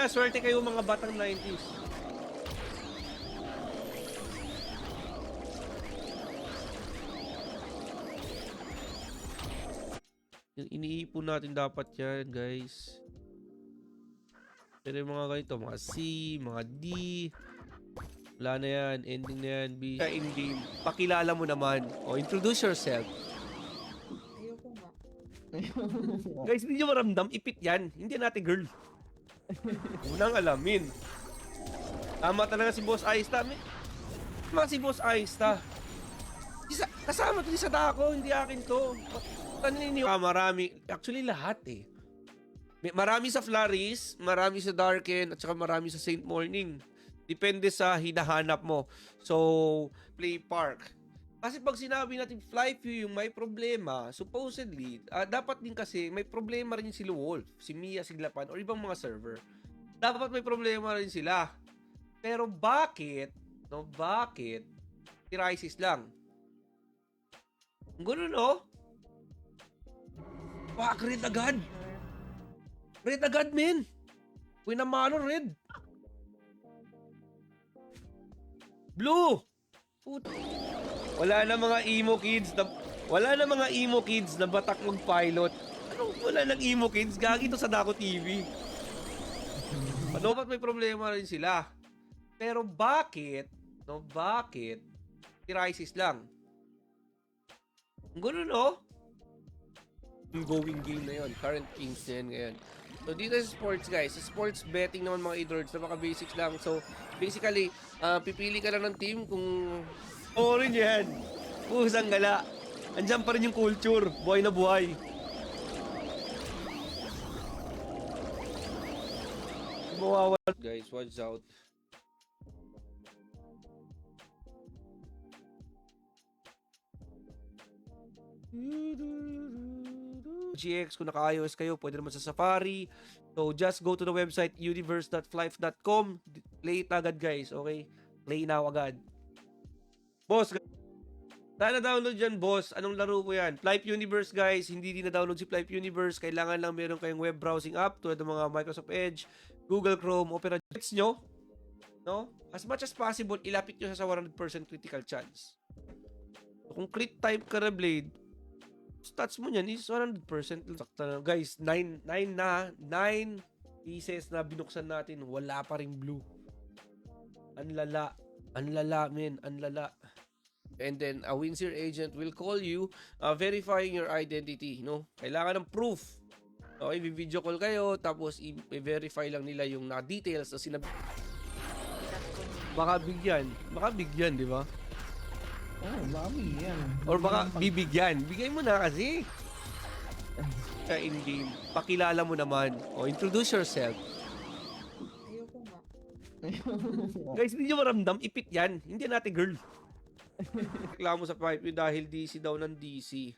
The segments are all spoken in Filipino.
Kaya swerte kayo mga batang 90s. Yung iniipon natin dapat yan, guys. Pero yung mga ganito, mga C, mga D, wala na yan, ending na yan, B. Sa in-game, pakilala mo naman. O, introduce yourself. Ayoko nga. Guys, hindi nyo maramdam, ipit yan. Hindi natin girl. Unang alamin. Tama talaga si Boss Aista. Tama si Boss Aista. Kasama to sa dako, hindi akin to. Marami. Actually, lahat eh. Marami sa Flaris, marami sa Darken, at saka marami sa Saint Morning. Depende sa hinahanap mo. So, Play Park. Kasi pag sinabi natin Flyview yung may problema, supposedly, dapat din kasi may problema rin si Wolf, si Mia Siglapan, or ibang mga server. Dapat may problema rin sila. Pero bakit? No, bakit? Crisis lang. Ganun, no? Fuck, red agad. Red agad, men. Winamano, red. Blue. Puto. Wala na mga emo kids na batak mag-pilot. Ano, wala nang emo kids? Gagi to sa Dako TV. Dapat may problema rin sila. Pero bakit? No, bakit? Crisis lang. Ganun, no? Going game na yun. Current kings na yan ngayon. So, dito sa sports, guys. Sa sports betting naman mga idords, napaka-basics lang. So, basically, pipili ka lang ng team kung rin yan. Pusang gala. Andiyan pa rin yung culture. Buhay na buhay. Mawawala. Guys, watch out. GX, kung naka-iOS kayo, pwede naman sa Safari. So, just go to the website universe.flife.com. Play it agad, guys. Okay? Play now agad. Boss, saan na-download dyan, boss? Anong laro po yan? Flife Universe, guys. Hindi din na-download si Flife Universe. Kailangan lang meron kayong web browsing app tulad ng mga Microsoft Edge, Google Chrome, Opera. Hits nyo, no? As much as possible, ilapit nyo sa 100% critical chance. So, kung crit type ka na Blade, stats mo niyan is 100%. Guys, 9 pieces na binuksan natin, wala pa ring blue. Anlala, men, anlala. And then a Windsor agent will call you, verifying your identity, no? Kailangan ng proof. Okay, video call kayo, tapos i-verify lang nila yung details na sinabi. Baka bigyan, di ba? Baka bigyan. Or baka bibigyan. Bigay mo na kasi. Sa in-game, pakilala mo naman. O, introduce yourself. Ayoko nga. Guys, hindi nyo maramdam, ipit yan. Hindi natin girl. Reklamo sa pipe dahil DC daw ng DC.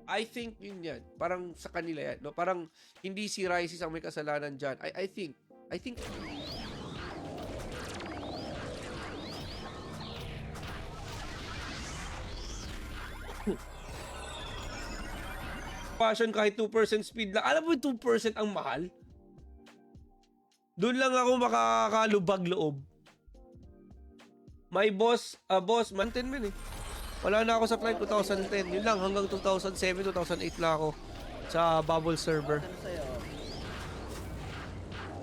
I think yun yan. Parang sa kanila yan. No? Parang hindi si Rises ang may kasalanan dyan. I think passion kahit 2% speed lang. Alam mo yung 2% ang mahal? Doon lang ako makakalubag loob. My boss, mantin man eh. Wala na ako sa flight 2010. Yun lang, hanggang 2007, 2008 lang ako sa bubble server.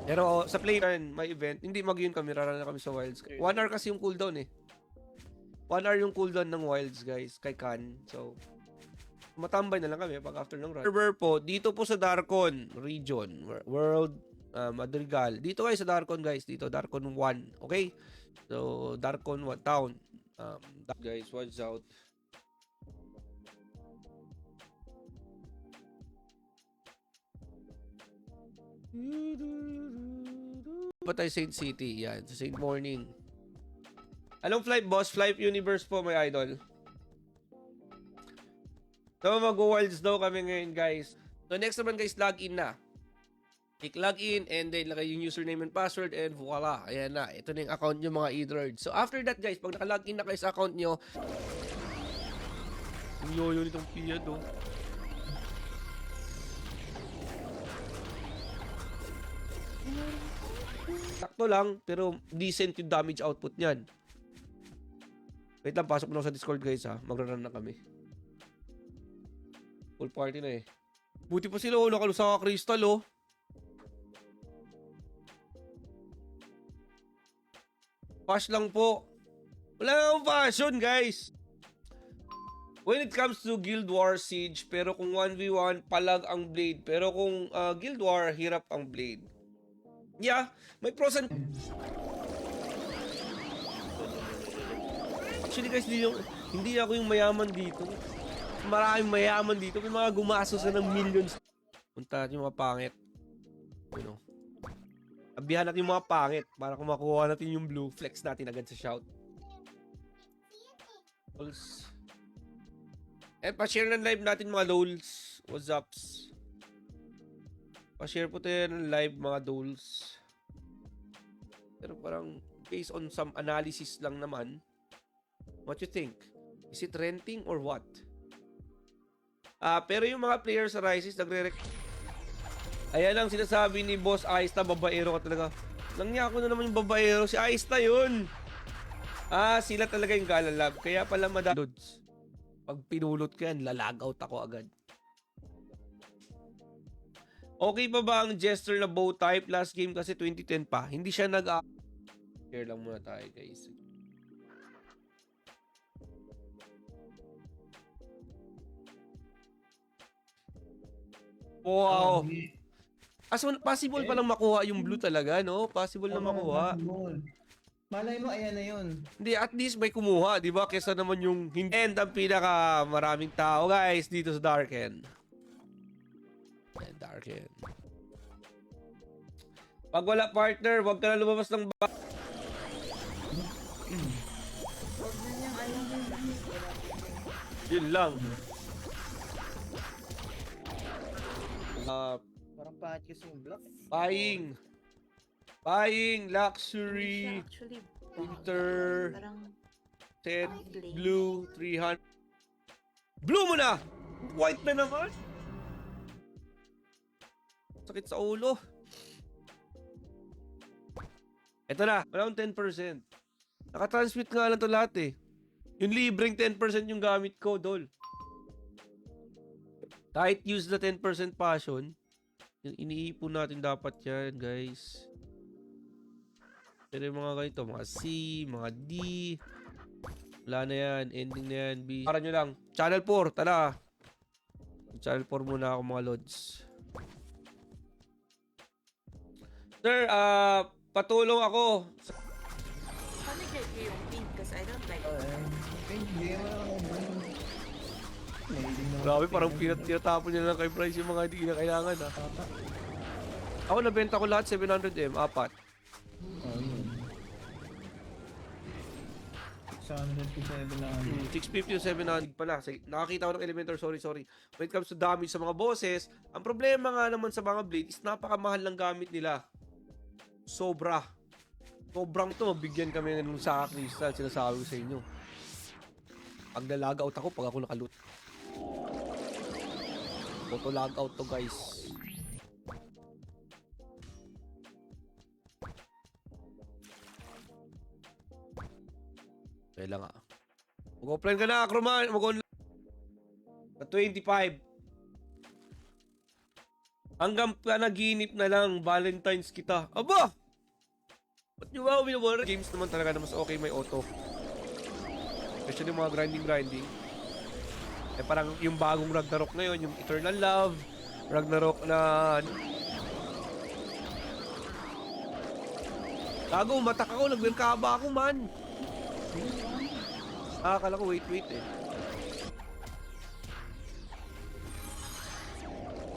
Pero sa play may event, hindi mag-yun kami, rara na kami sa wilds. 1 hour kasi yung cooldown eh. 1 hour yung cooldown ng wilds, guys, kay Khan. So, matambay na lang kami pag after ng run. Server po, dito po sa Darkon region, World, Madrigal. Dito guys sa Darkon, guys. Dito, Darkon 1. Okay? So, Darkon 1 town. Guys, watch out. Patay Saint City. Yan, sa Saint Morning. Anong flight, boss? Flight Universe po, my idol. So, mag-wilds daw kami ngayon, guys. So, next naman, guys, login na. Click login, and then lagay yung username and password, and voila. Ayan na. Ito na yung account nyo, mga e-lord. So, after that, guys, pag nakalogin na kayo sa account nyo, yung yoyo nitong piyad, oh. Sakto lang, pero decent yung damage output niyan. Wait lang, pasok na ako sa Discord guys ha. Magra-run na kami. Full party na eh. Buti pa sila oh, nakalusa ka crystal oh. Pass lang po. Wala nga akong passion guys. When it comes to Guild War Siege, pero kung 1v1, palag ang blade. Pero kung Guild War, hirap ang blade. Yeah, may pros and... Actually guys, hindi ako yung mayaman dito. Maraming mayaman dito. May mga gumasos na ng millions. Punta natin yung mga pangit. You know. Abihan natin yung mga pangit para kung makuha natin yung blue, flex natin agad sa shout. Pa-share ng live natin mga lols. What's ups? Pa-share po tayo ng live mga dolls. Pero parang based on some analysis lang naman. What you think? Is it renting or what? Pero yung mga players sa Rises ayan ang sinasabi ni Boss Aista, babaero ka talaga. Nangyako na naman yung babaero. Si Aista yun. Sila talaga yung galalab. Kaya pala madalods. Pag pinulot ko yan, lalagaut ako agad. Okay pa ba ang Jester na bow type? Last game kasi 2010 pa. Hindi siya share lang muna tayo guys. Wow. So, possible palang makuha yung blue talaga, no? Possible na makuha. Malay mo, ayan na yun. Hindi, at least may kumuha, di ba? Kesa naman yung hindi. And ang pinaka maraming tao, guys, dito sa Darken. Ayan, Darken. Pag wala partner, wag ka na lumabas ng Huwag na niyang alam yung Yun lang. Parang pahat kasi yung block. Buying, luxury, actually, winter, parang set, blue, 300. Blue mo na! White na naman! Sakit sa ulo. Ito na, around 10%. Nakatransmit nga lang to lahat eh. Yung libreng 10% yung gamit ko, dol. Kahit use the 10% passion, yung iniipon natin dapat yan, guys. Pero yung mga ganito, mga C, mga D, wala na yan, ending na yan, B. Para nyo lang, channel 4, tala. Channel 4 muna ako mga lods. Sir, patulong ako. Paano get ko yung pink? Because I don't like it. Hindi naman ako. Grabe, parang tinatapon niya lang kay Bryce yung mga hindi na kailangan, ha. Ako, nabenta ko lahat 700M, 4. Oh, yun. 600 to 700. 650 to 700 pala. Nakakita ko ng Elementor, sorry. When it comes to damage sa mga bosses, ang problema nga naman sa mga blade is napakamahal ng gamit nila. Sobrang ito, mabigyan kami ng Saka Crystal, sinasabi ko sa inyo. Pag nalag out ako, pag ako nakalut. Auto lag out to guys. Kailan nga. Mag-offline ka na, Acroman. Mag-online. Sa 25. Hanggang panaginip na lang, Valentine's kita. Aba! Ba't nyo ba binawala? Games naman talaga na mas okay may auto. Especially yung mga grinding. Eh parang yung bagong Ragnarok ngayon, yung Eternal Love, Ragnarok na... Gago, matak ako, nagmerkaba ako man. Akala ko wait eh.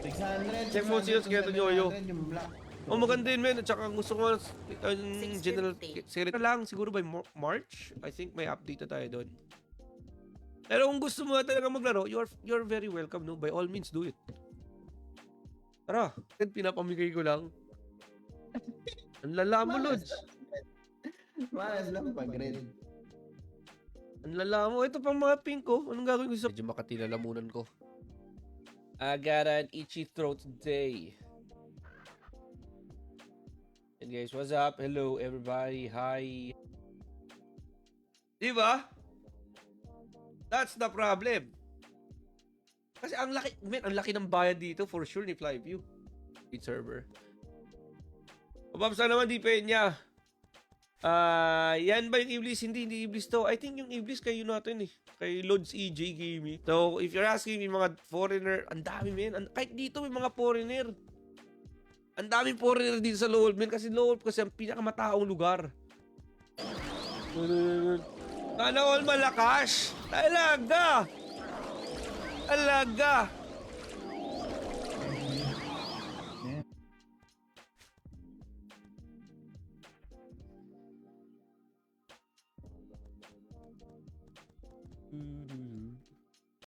600. Check mo siya sa Keto Nyoyo. Yung black. Oh, maganda yun, men. At saka gusto ko general 650. secret lang siguro by March. I think may update na tayo doon. Pero kung gusto mo talaga maglaro, you're very welcome, no? By all means, do it. Tara, pinapamigay ko lang. Ang lala mo, Lods. Malas lang pag red. Ang lala mo. Ito pang mga pink ko. Anong gagawin ko sa... Medyo makatilalamunan ko. I got an itchy throat today. And guys, what's up? Hello, everybody. Hi. Diba? That's the problem. Kasi ang laki, man, ang laki ng bayad dito for sure ni Flyview. Beat server. Babsa naman di Peña. Yan ba yung Iblis? Hindi Iblis to. I think yung Iblis kayo natin eh. Kay Lods EJ Gaming. So, if you're asking me mga foreigner, ang dami men. Kahit dito may mga foreigner. Ang daming foreigner dito sa Lowell men. Kasi Lowell kasi ang pinakamataong lugar. Sana all malakas. Talaga.